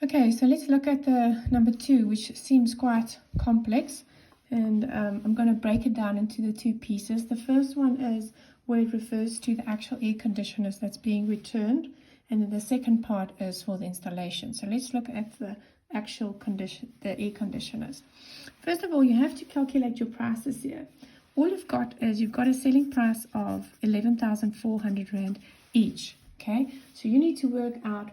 Okay, so let's look at the number 2, which seems quite complex. And I'm going to break it down into the 2 pieces. The first one is where it refers to the actual air conditioners that's being returned. And then the second part is for the installation. So let's look at the actual the air conditioners. First of all, you have to calculate your prices here. All you've got is you've got a selling price of 11,400 Rand each. Okay, so you need to work out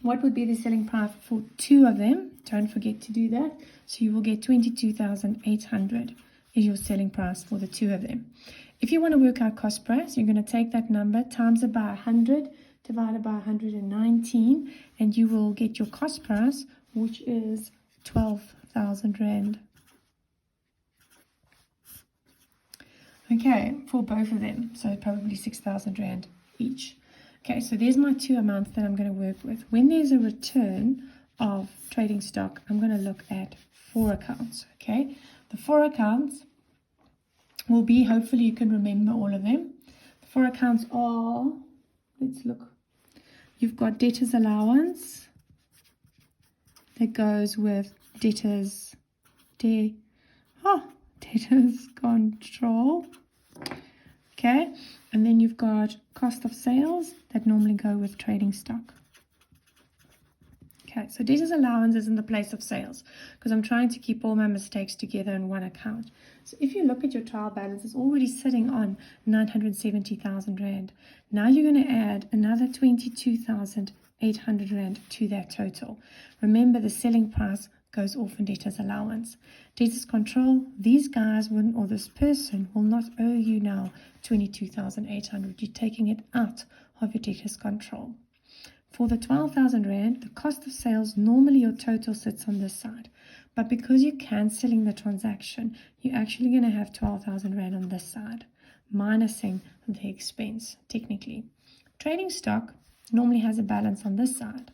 what would be the selling price for 2 of them. Don't forget to do that. So you will get 22,800 is your selling price for the 2 of them. If you want to work out cost price, you're going to take that number, times it by 100, divided by 119, and you will get your cost price, which is 12,000 Rand. Okay, for both of them, so probably 6,000 Rand each. Okay, so there's my 2 amounts that I'm going to work with. When there's a return of trading stock, I'm going to look at 4 accounts. Okay, the 4 accounts will be, hopefully you can remember all of them. The 4 accounts are, let's look. You've got debtors allowance that goes with debtors control. Okay, and then you've got cost of sales that normally go with trading stock. Okay, so debtors allowance is in the place of sales because I'm trying to keep all my mistakes together in one account. So if you look at your trial balance, it's already sitting on 970,000 Rand. Now you're going to add another 22,800 Rand to that total. Remember, the selling price goes off in debtors allowance. Debtors control, these guys wouldn't, or this person will not owe you now 22,800. You're taking it out of your debtors control. For the 12,000 Rand, the cost of sales, normally your total sits on this side. But because you're cancelling the transaction, you're actually going to have 12,000 Rand on this side, minusing the expense, technically. Trading stock normally has a balance on this side.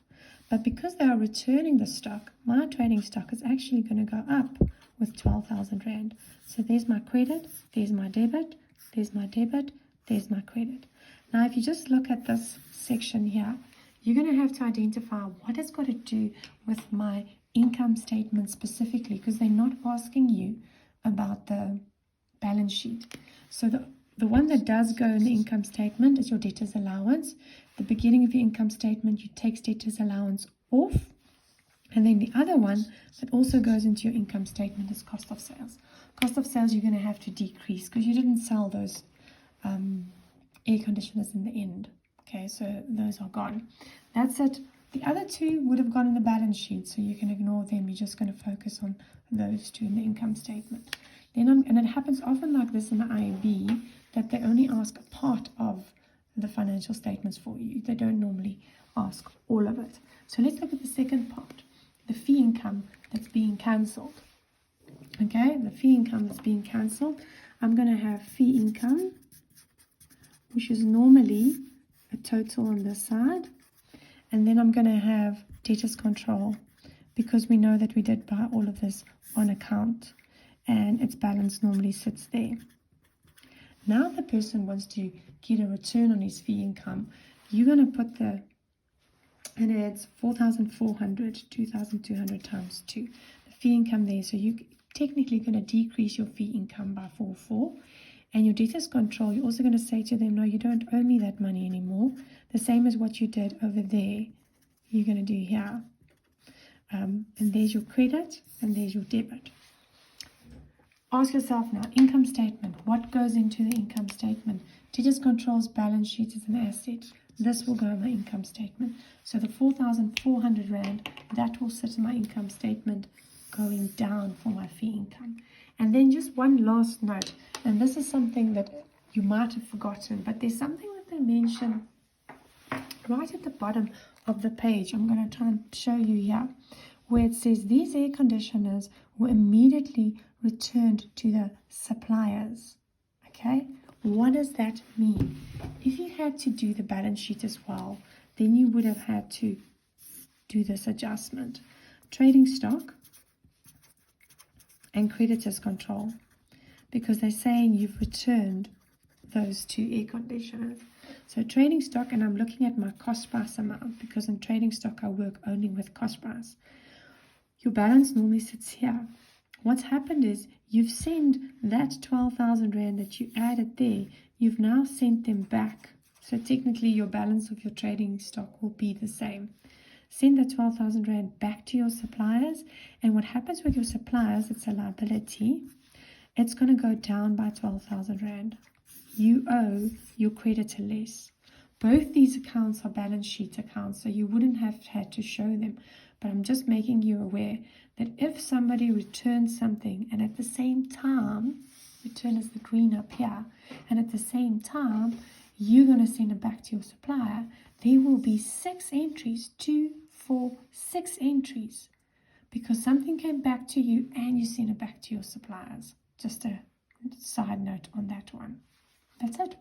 But because they are returning the stock, my trading stock is actually going to go up with 12,000 Rand. So there's my credit, there's my debit, there's my debit, there's my credit. Now, if you just look at this section here, you're going to have to identify what it's got to do with my income statement specifically, because they're not asking you about the balance sheet. So the one that does go in the income statement is your debtors allowance. The beginning of your income statement, you take debtors allowance off. And then the other one that also goes into your income statement is cost of sales. Cost of sales you're going to have to decrease because you didn't sell those air conditioners in the end. Okay, so those are gone. That's it. The other 2 would have gone in the balance sheet, so you can ignore them. You're just going to focus on those 2 in the income statement. Then and it happens often like this in the IAB, that they only ask a part of the financial statements for you. They don't normally ask all of it. So let's look at the second part, the fee income that's being cancelled. Okay, the fee income that's being cancelled. I'm going to have fee income, which is normally a total on this side. And then I'm going to have debtors control because we know that we did buy all of this on account and its balance normally sits there. Now the person wants to get a return on his fee income. You're going to put and it's 4,400, 2,200 times 2. The fee income there. So you're technically going to decrease your fee income by 4,400. And your debtors control, you're also going to say to them, no, you don't owe me that money anymore. The same as what you did over there, you're going to do here. And there's your credit and there's your debit. Ask yourself now, income statement. What goes into the income statement? Debtors control's balance sheet is an asset. This will go in my income statement. So the 4,400 Rand, that will sit in my income statement going down for my fee income. And then just one last note, and this is something that you might have forgotten, but there's something that they mention right at the bottom of the page. I'm going to try and show you here, where it says these air conditioners were immediately returned to the suppliers. Okay, what does that mean? If you had to do the balance sheet as well, then you would have had to do this adjustment. Trading stock and creditors control, because they're saying you've returned those 2 air conditioners. So trading stock, and I'm looking at my cost price amount because in trading stock I work only with cost price. Your balance normally sits here. What's happened is you've sent that 12,000 Rand that you added there, you've now sent them back. So technically your balance of your trading stock will be the same. Send the 12,000 Rand back to your suppliers, and what happens with your suppliers, it's a liability. It's going to go down by 12,000 Rand. You owe your creditor less. Both these accounts are balance sheet accounts, so you wouldn't have had to show them. But I'm just making you aware that if somebody returns something and at the same time, return is the green up here, and at the same time, you're going to send it back to your supplier, there will be 6 entries, 2, 4, 6 entries, because something came back to you and you sent it back to your suppliers. Just a side note on that one. That's it.